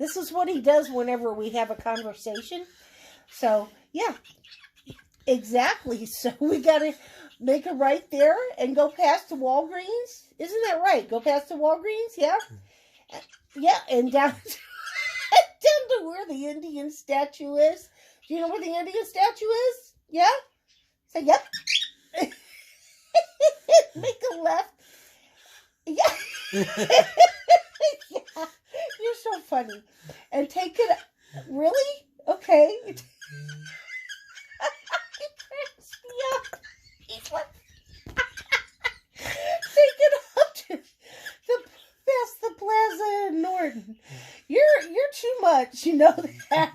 This is what he does whenever we have a conversation. So, yeah, exactly. So we got to make a right there and go past the Walgreens. Isn't that right? Go past the Walgreens, yeah? Yeah, and down to, down to where the Indian statue is. Do you know where the Indian statue is? Yeah? Say, yep. Make a left. Yeah. Yeah. You're so funny. And take it. Really? Okay. He cracks me up. He's like, take it up to past the Plaza in Norton. You're too much. You know that.